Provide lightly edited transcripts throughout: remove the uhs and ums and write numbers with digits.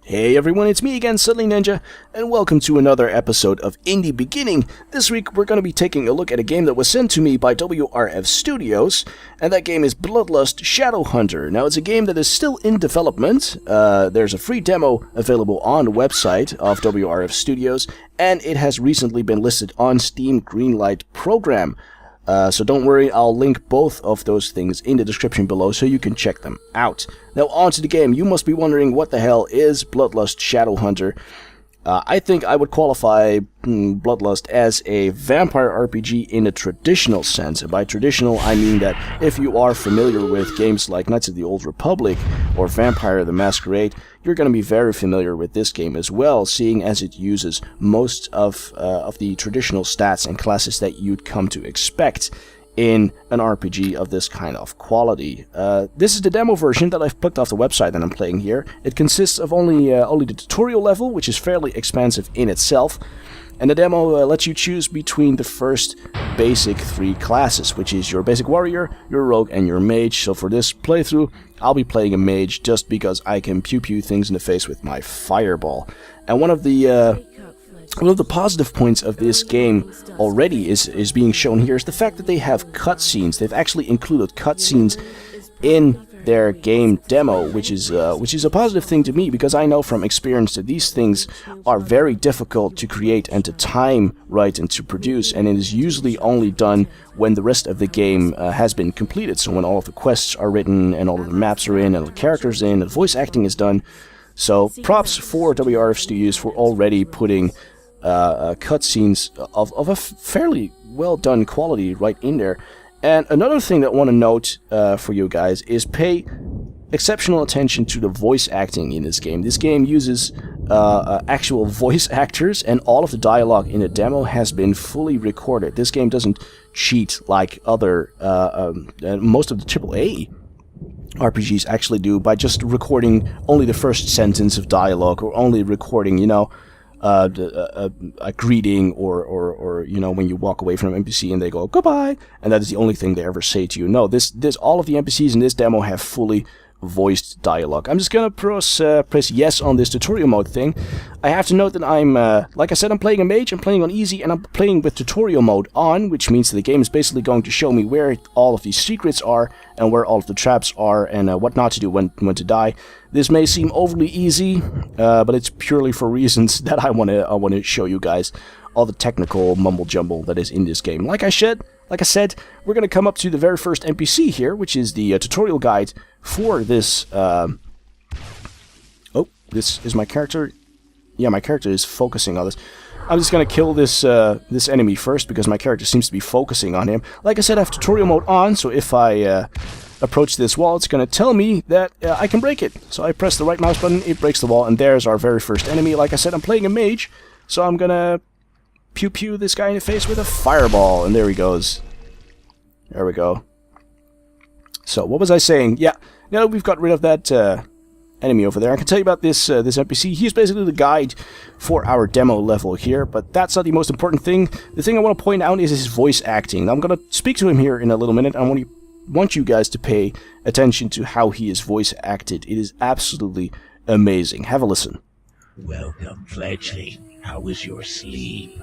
Hey everyone, it's me again, SuddenlyNinja, and welcome to another episode of Indie Beginning. This week we're going to be taking a look at a game that was sent to me by WRF Studios, and that game is Bloodlust ShadowHunter. Now it's a game that is still in development. There's a free demo available on the website of WRF Studios, and it has recently been listed on Steam Greenlight program. So don't worry, I'll link both of those things in the description below so you can check them out. Now on to the game. You must be wondering what the hell is Bloodlust ShadowHunter. I think I would qualify Bloodlust as a vampire RPG in a traditional sense. And by traditional, I mean that if you are familiar with games like Knights of the Old Republic or Vampire the Masquerade, you're going to be very familiar with this game as well, seeing as it uses most of the traditional stats and classes that you'd come to expect in an RPG of this kind of quality. This is the demo version that I've picked off the website that I'm playing here. It consists of only the tutorial level, which is fairly expansive in itself, and the demo lets you choose between the first basic three classes, which is your basic warrior, your rogue, and your mage. So for this playthrough, I'll be playing a mage just because I can pew things in the face with my fireball. And one of the positive points of this game already is being shown here is the fact that they have cutscenes. They've actually included cutscenes in their game demo, which is a positive thing to me, because I know from experience that these things are very difficult to create and to time right and to produce, and it is usually only done when the rest of the game has been completed. So when all of the quests are written and all of the maps are in and the characters in and the voice acting is done. So props for WRF Studios for already putting cutscenes of a fairly well done quality right in there. And another thing that I want to note for you guys is pay exceptional attention to the voice acting in this game. This game uses actual voice actors, and all of the dialogue in the demo has been fully recorded. This game doesn't cheat like other most of the AAA RPGs actually do by just recording only the first sentence of dialogue, or only recording, you know, a greeting, or you know, when you walk away from an NPC and they go goodbye, and that is the only thing they ever say to you. No, this all of the NPCs in this demo have fully voiced dialogue. I'm just gonna press yes on this tutorial mode thing. I have to note that I'm like I said, I'm playing a mage, I'm playing on easy, and I'm playing with tutorial mode on, which means that the game is basically going to show me where all of these secrets are and where all of the traps are, and what not to do when to die. This may seem overly easy, but it's purely for reasons that I want to show you guys all the technical mumble jumble that is in this game. Like I said, we're going to come up to the very first NPC here, which is the tutorial guide for this. Oh, this is my character. Yeah, my character is focusing on this. I'm just going to kill this this enemy first, because my character seems to be focusing on him. Like I said, I have tutorial mode on, so if I approach this wall, it's going to tell me that I can break it. So I press the right mouse button, it breaks the wall, and there's our very first enemy. Like I said, I'm playing a mage, so I'm going to pew this guy in the face with a fireball, and there he goes. There we go. So what was I saying? Yeah, now that we've got rid of that enemy over there, I can tell you about this this NPC. He's basically the guide for our demo level here, but that's not the most important thing. The thing I want to point out is his voice acting. Now, I'm going to speak to him here in a little minute. I want you guys to pay attention to how he is voice acted. It is absolutely amazing. Have a listen. Welcome, fledgling. How was your sleep?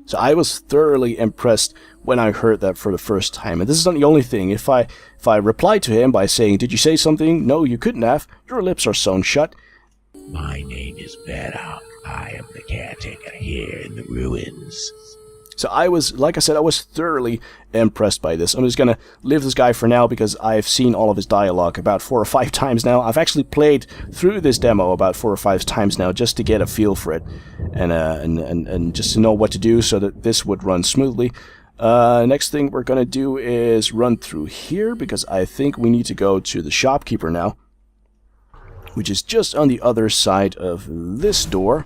So I was thoroughly impressed when I heard that for the first time. And this is not the only thing. If I replied to him by saying, "Did you say something?" "No, you couldn't have. Your lips are sewn shut." My name is Bedok. I am the caretaker here in the ruins. So I was, like I said, I was thoroughly impressed by this. I'm just gonna leave this guy for now, because I've seen all of his dialogue about 4 or 5 times now. I've actually played through this demo about 4 or 5 times now, just to get a feel for it, and just to know what to do so that this would run smoothly. Next thing we're gonna do is run through here, because I think we need to go to the shopkeeper now, which is just on the other side of this door.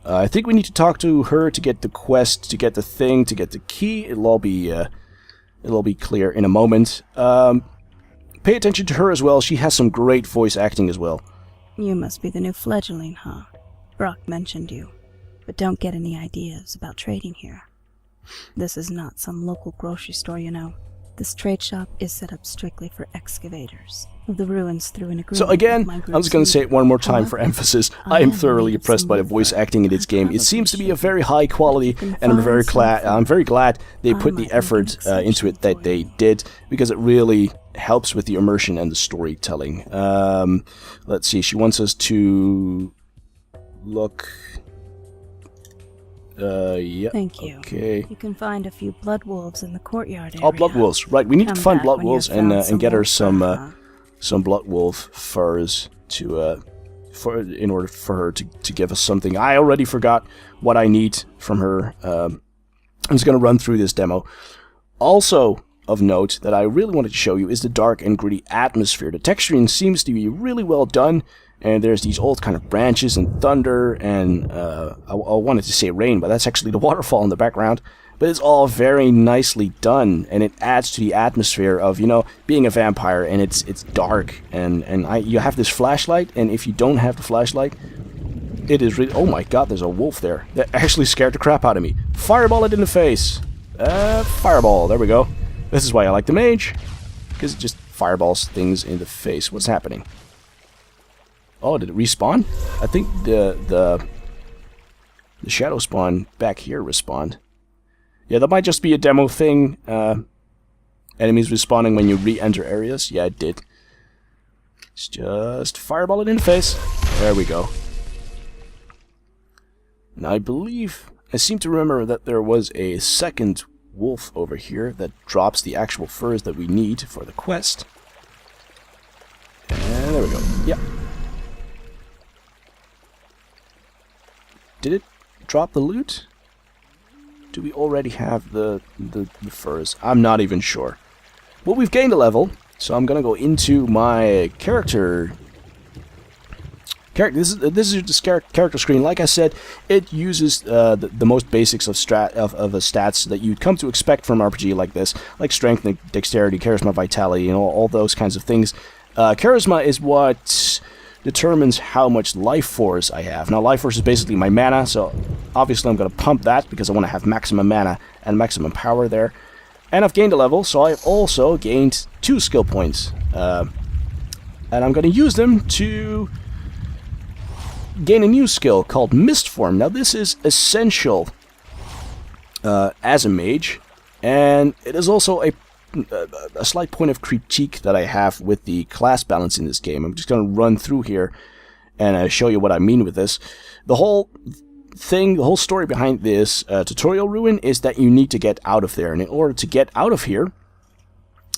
I think we need to talk to her to get the quest, to get the thing, to get the key. It'll all be clear in a moment. Pay attention to her as well. She has some great voice acting as well. You must be the new fledgling, huh? Brock mentioned you, but don't get any ideas about trading here. This is not some local grocery store, you know. This trade shop is set up strictly for excavators of the ruins through an agreement. So again, I'm just going to say it one more time for emphasis. I am thoroughly impressed by the voice acting in this game. It seems to be a very high quality, and I'm very glad they put the effort into it that they did, because it really helps with the immersion and the storytelling. Let's see, she wants us to look... yeah. Thank you. Okay. You can find a few blood wolves in the courtyard area. Oh, blood wolves. Right, we need to find blood wolves and get her some blood wolf furs to in order for her to give us something. I already forgot what I need from her. I'm just going to run through this demo. Also of note that I really wanted to show you is the dark and gritty atmosphere. The texturing seems to be really well done. And there's these old kind of branches and thunder, and I wanted to say rain, but that's actually the waterfall in the background. But it's all very nicely done, and it adds to the atmosphere of, you know, being a vampire, and it's dark, and you have this flashlight, and if you don't have the flashlight, it is really... Oh my god, there's a wolf there. That actually scared the crap out of me. Fireball it in the face. Fireball, there we go. This is why I like the mage, because it just fireballs things in the face. What's happening? Oh, did it respawn? I think the shadow spawn back here respawned. Yeah, that might just be a demo thing. Enemies respawning when you re-enter areas. Yeah, it did. It's just fireball it in the face. There we go. Now, I seem to remember that there was a second wolf over here that drops the actual furs that we need for the quest. And there we go. Yeah. Did it drop the loot? Do we already have the furs? I'm not even sure. Well, we've gained a level, so I'm gonna go into my character. This is the character screen. Like I said, it uses the most basics of the stats that you'd come to expect from an RPG like this, like strength, dexterity, charisma, vitality, and all those kinds of things. Charisma is what determines how much life force I have. Now, life force is basically my mana, so obviously I'm going to pump that because I want to have maximum mana and maximum power there. And I've gained a level, so I've also gained 2 skill points. And I'm going to use them to gain a new skill called Mist Form. Now, this is essential as a mage, and it is also a slight point of critique that I have with the class balance in this game. I'm just going to run through here and show you what I mean with this. The whole story behind this tutorial ruin is that you need to get out of there. And in order to get out of here,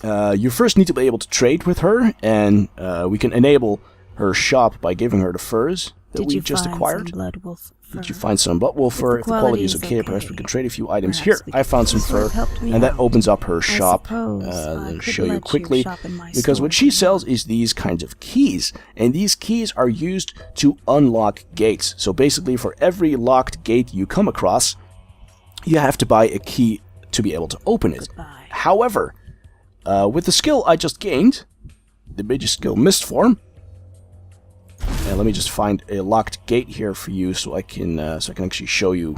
you first need to be able to trade with her, and we can enable her shop by giving her the furs that we've just acquired. Did you find some blood wolf fur? If the quality is okay, perhaps we can trade a few items. Here, I found some fur, and that opens up her shop. I'll show you quickly, because what she sells is these kinds of keys, and these keys are used to unlock gates. So basically, for every locked gate you come across, you have to buy a key to be able to open it. However, with the skill I just gained, the mage skill Mist Form, and let me just find a locked gate here for you, so I can actually show you.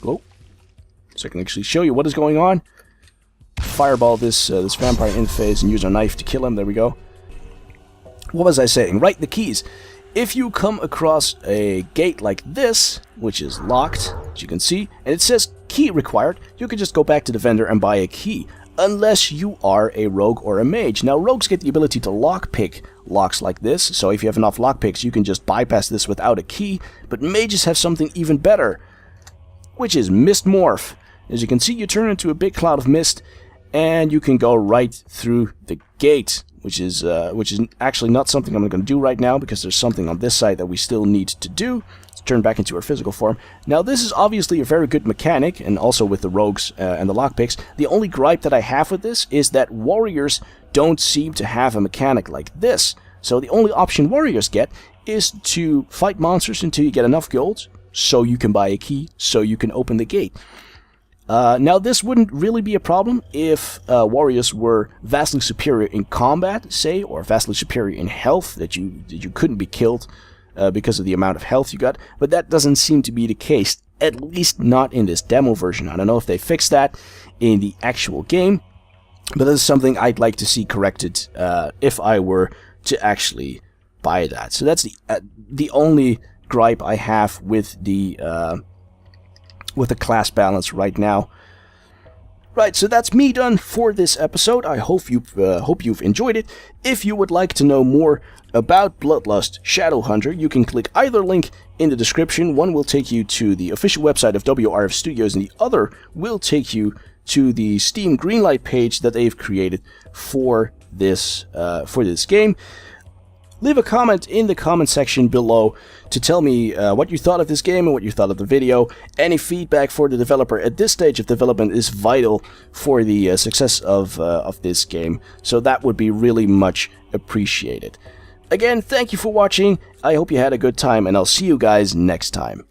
Oh, so I can actually show you what is going on. Fireball this vampire in the face and use a knife to kill him. There we go. What was I saying? Right, the keys. If you come across a gate like this, which is locked, as you can see, and it says key required, you can just go back to the vendor and buy a key. Unless you are a rogue or a mage. Now, rogues get the ability to lockpick locks like this, so if you have enough lockpicks, you can just bypass this without a key, but mages have something even better, which is Mist Morph. As you can see, you turn into a big cloud of mist, and you can go right through the gate, which is actually not something I'm going to do right now, because there's something on this side that we still need to do. Turn back into her physical form. Now, this is obviously a very good mechanic, and also with the rogues and the lockpicks. The only gripe that I have with this is that warriors don't seem to have a mechanic like this. So the only option warriors get is to fight monsters until you get enough gold, so you can buy a key, so you can open the gate. Now, this wouldn't really be a problem if warriors were vastly superior in combat, say, or vastly superior in health, that you couldn't be killed because of the amount of health you got, but that doesn't seem to be the case. at least not in this demo version. I don't know if they fixed that in the actual game, but this is something I'd like to see corrected if I were to actually buy that. So that's the only gripe I have with the class balance right now. Right, so that's me done for this episode. I hope you've enjoyed it. If you would like to know more about Bloodlust ShadowHunter, you can click either link in the description. One will take you to the official website of WRF Studios, and the other will take you to the Steam Greenlight page that they've created for this game. Leave a comment in the comment section below to tell me what you thought of this game and what you thought of the video. Any feedback for the developer at this stage of development is vital for the success of this game, so that would be really much appreciated. Again, thank you for watching. I hope you had a good time, and I'll see you guys next time.